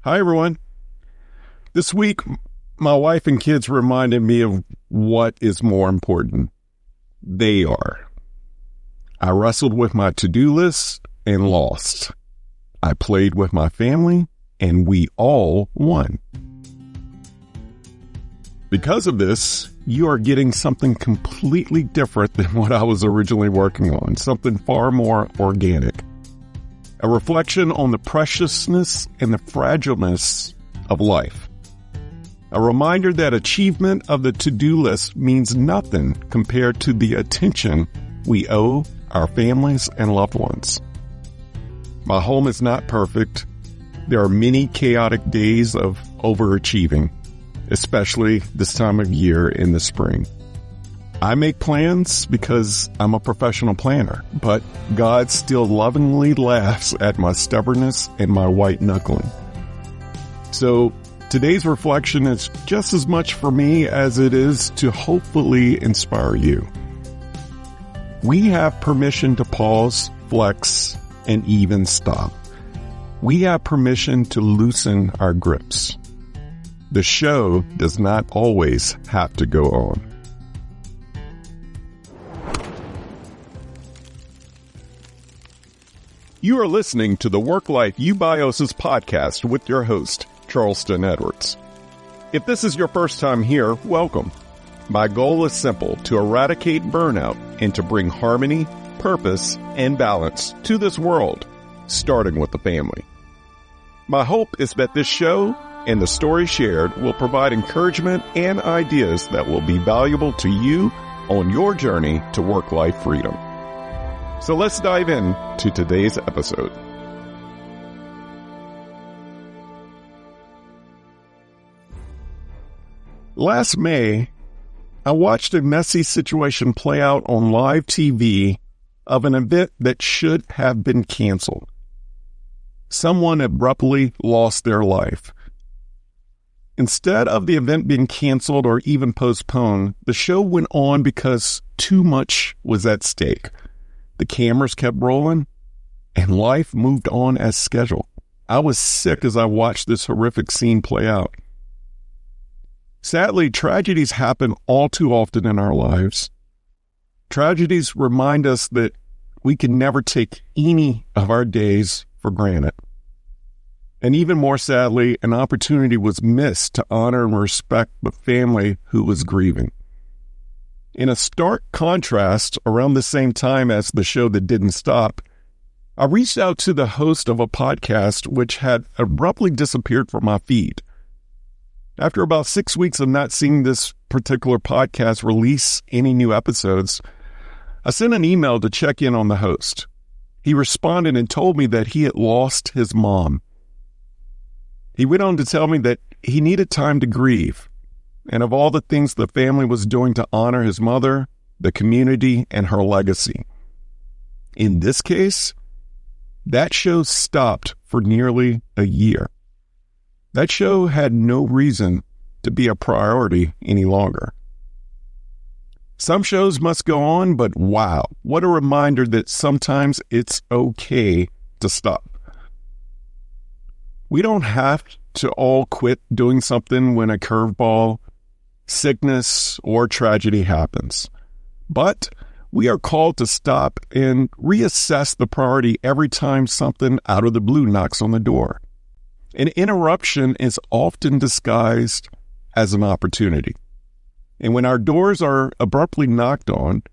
Hi, everyone. This week, my wife and kids reminded me of what is more important. They are. I wrestled with my to-do list and lost. I played with my family and we all won. Because of this, you are getting something completely different than what I was originally working on, something far more organic. A reflection on the preciousness and the fragileness of life. A reminder that achievement of the to-do list means nothing compared to the attention we owe our families and loved ones. My home is not perfect. There are many chaotic days of overachieving, especially this time of year in the spring. I make plans because I'm a professional planner, but God still lovingly laughs at my stubbornness and my white knuckling. So today's reflection is just as much for me as it is to hopefully inspire you. We have permission to pause, flex, and even stop. We have permission to loosen our grips. The show does not always have to go on. You are listening to the Work Life Eubiosis podcast with your host, Charleston Edwards. If this is your first time here, welcome. My goal is simple: to eradicate burnout and to bring harmony, purpose, and balance to this world, starting with the family. My hope is that this show and the story shared will provide encouragement and ideas that will be valuable to you on your journey to work-life freedom. So let's dive in to today's episode. Last May, I watched a messy situation play out on live TV of an event that should have been canceled. Someone abruptly lost their life. Instead of the event being canceled or even postponed, the show went on because too much was at stake. The cameras kept rolling, and life moved on as scheduled. I was sick as I watched this horrific scene play out. Sadly, tragedies happen all too often in our lives. Tragedies remind us that we can never take any of our days for granted. And even more sadly, an opportunity was missed to honor and respect the family who was grieving. In a stark contrast, around the same time as the show that didn't stop, I reached out to the host of a podcast which had abruptly disappeared from my feed. After about 6 weeks of not seeing this particular podcast release any new episodes, I sent an email to check in on the host. He responded and told me that he had lost his mom. He went on to tell me that he needed time to grieve, and of all the things the family was doing to honor his mother, the community, and her legacy. In this case, that show stopped for nearly a year. That show had no reason to be a priority any longer. Some shows must go on, but wow, what a reminder that sometimes it's okay to stop. We don't have to all quit doing something when a curveball, sickness, or tragedy happens. But we are called to stop and reassess the priority every time something out of the blue knocks on the door. An interruption is often disguised as an opportunity. And when our doors are abruptly knocked on,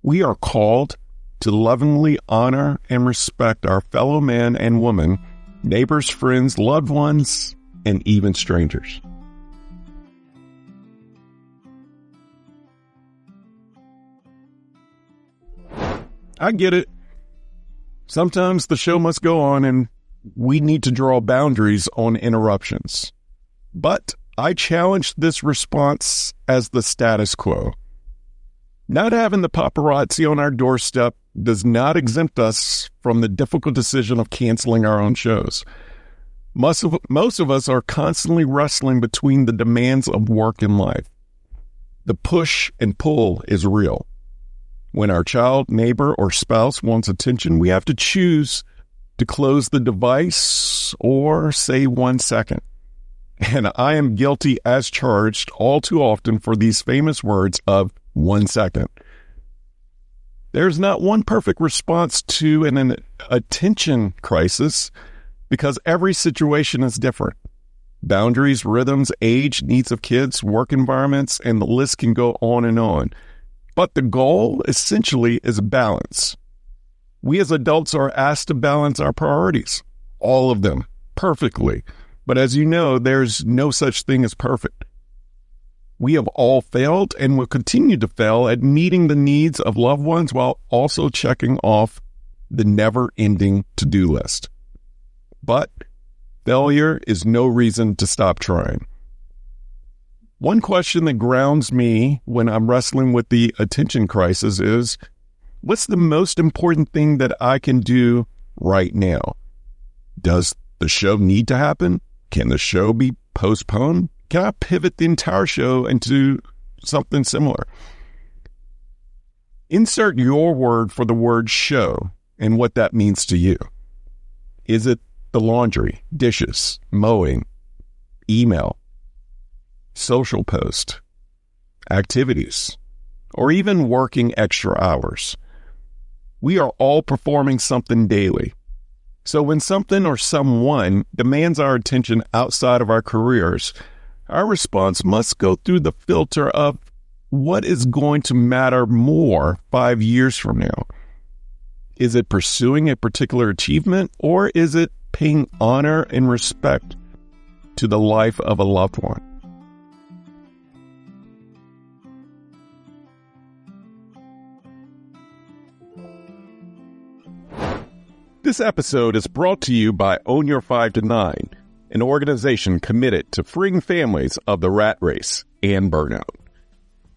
we are called to lovingly honor and respect our fellow man and woman, neighbors, friends, loved ones, and even strangers. I get it. Sometimes the show must go on and we need to draw boundaries on interruptions. But I challenge this response as the status quo. Not having the paparazzi on our doorstep does not exempt us from the difficult decision of canceling our own shows. Most of us are constantly wrestling between the demands of work and life. The push and pull is real. When our child, neighbor, or spouse wants attention, we have to choose: to close the device or say 1 second. And I am guilty as charged all too often for these famous words of 1 second. There's not one perfect response to an attention crisis because every situation is different. Boundaries, rhythms, age, needs of kids, work environments, and the list can go on and on. But the goal essentially is balance. We as adults are asked to balance our priorities, all of them, perfectly. But as you know, there's no such thing as perfect. We have all failed and will continue to fail at meeting the needs of loved ones while also checking off the never-ending to-do list. But failure is no reason to stop trying. One question that grounds me when I'm wrestling with the attention crisis is, what's the most important thing that I can do right now? Does the show need to happen? Can the show be postponed? Can I pivot the entire show into something similar? Insert your word for the word show and what that means to you. Is it the laundry, dishes, mowing, email, social post, activities, or even working extra hours? We are all performing something daily. So when something or someone demands our attention outside of our careers, our response must go through the filter of what is going to matter more 5 years from now. Is it pursuing a particular achievement, or is it paying honor and respect to the life of a loved one? This episode is brought to you by Own Your 5 to 9, an organization committed to freeing families of the rat race and burnout.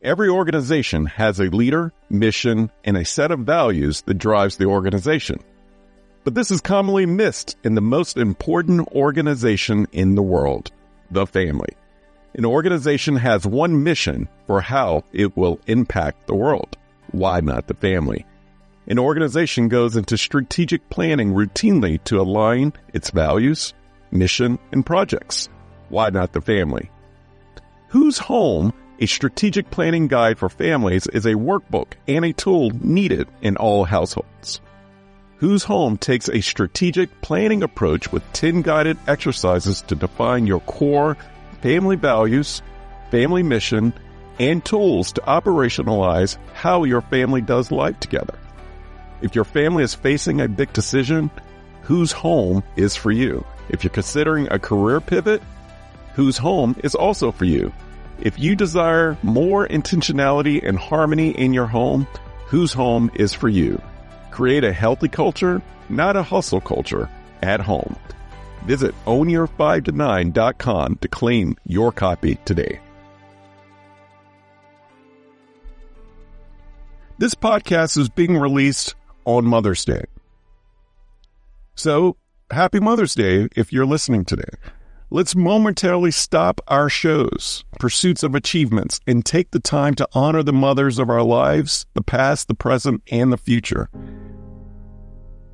Every organization has a leader, mission, and a set of values that drives the organization. But this is commonly missed in the most important organization in the world, the family. An organization has one mission for how it will impact the world. Why not the family? An organization goes into strategic planning routinely to align its values, mission, and projects. Why not the family? Whose Home, a strategic planning guide for families, is a workbook and a tool needed in all households. Whose Home takes a strategic planning approach with 10 guided exercises to define your core family values, family mission, and tools to operationalize how your family does life together. If your family is facing a big decision, Whose Home is for you. If you're considering a career pivot, Whose Home is also for you. If you desire more intentionality and harmony in your home, Whose Home is for you. Create a healthy culture, not a hustle culture, at home. Visit ownyour5to9.com to claim your copy today. This podcast is being released on Mother's Day. So, happy Mother's Day if you're listening today. Let's momentarily stop our shows, pursuits of achievements, and take the time to honor the mothers of our lives, the past, the present, and the future.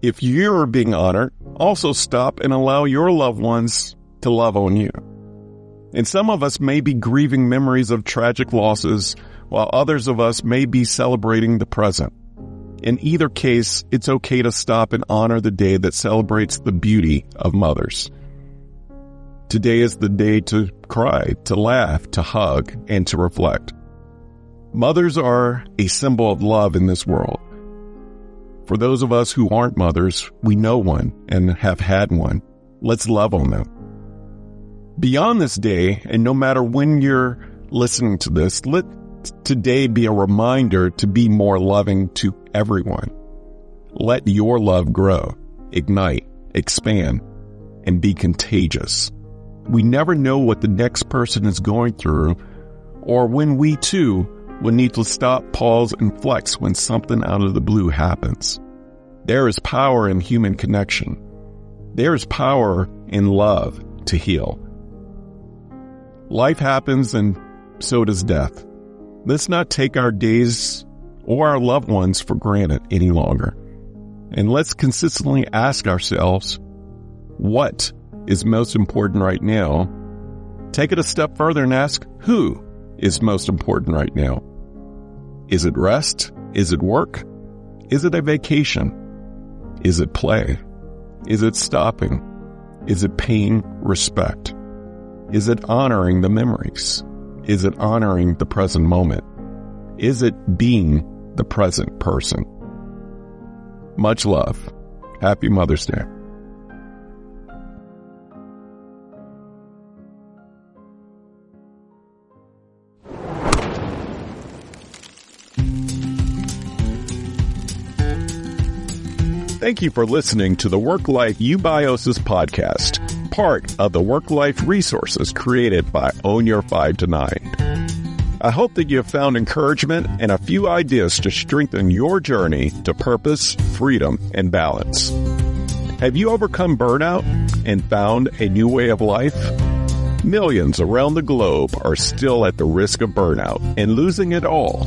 If you're being honored, also stop and allow your loved ones to love on you. And some of us may be grieving memories of tragic losses, while others of us may be celebrating the present. In either case, it's okay to stop and honor the day that celebrates the beauty of mothers. Today is the day to cry, to laugh, to hug, and to reflect. Mothers are a symbol of love in this world. For those of us who aren't mothers, we know one and have had one. Let's love on them. Beyond this day, and no matter when you're listening to this, let today be a reminder to be more loving to everyone. Let your love grow, ignite, expand, and be contagious. We never know what the next person is going through, or when we too will need to stop, pause, and flex when something out of the blue happens. There is power in human connection. There is power in love to heal. Life happens, and so does death. Let's not take our days or our loved ones for granted any longer. And let's consistently ask ourselves, what is most important right now? Take it a step further and ask, who is most important right now? Is it rest? Is it work? Is it a vacation? Is it play? Is it stopping? Is it paying respect? Is it honoring the memories? Is it honoring the present moment? Is it being the present person? Much love. Happy Mother's Day. Thank you for listening to the Work-Life Eubiosis podcast, part of the Work-Life resources created by Own Your 5 to 9. I hope that you have found encouragement and a few ideas to strengthen your journey to purpose, freedom, and balance. Have you overcome burnout and found a new way of life? Millions around the globe are still at the risk of burnout and losing it all.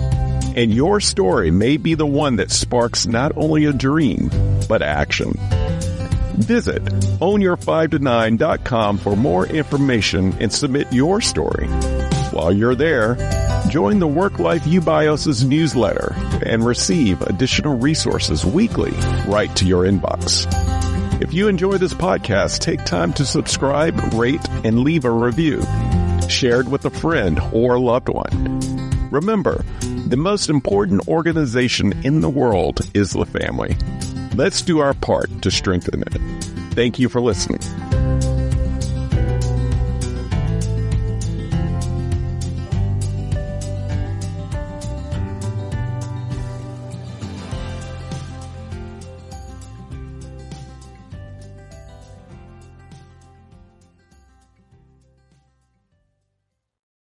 And your story may be the one that sparks not only a dream, but action. Visit ownyour5to9.com for more information and submit your story. While you're there, join the Work-Life Eubiosis newsletter and receive additional resources weekly right to your inbox. If you enjoy this podcast, take time to subscribe, rate, and leave a review. Share it with a friend or loved one. Remember, the most important organization in the world is the family. Let's do our part to strengthen it. Thank you for listening.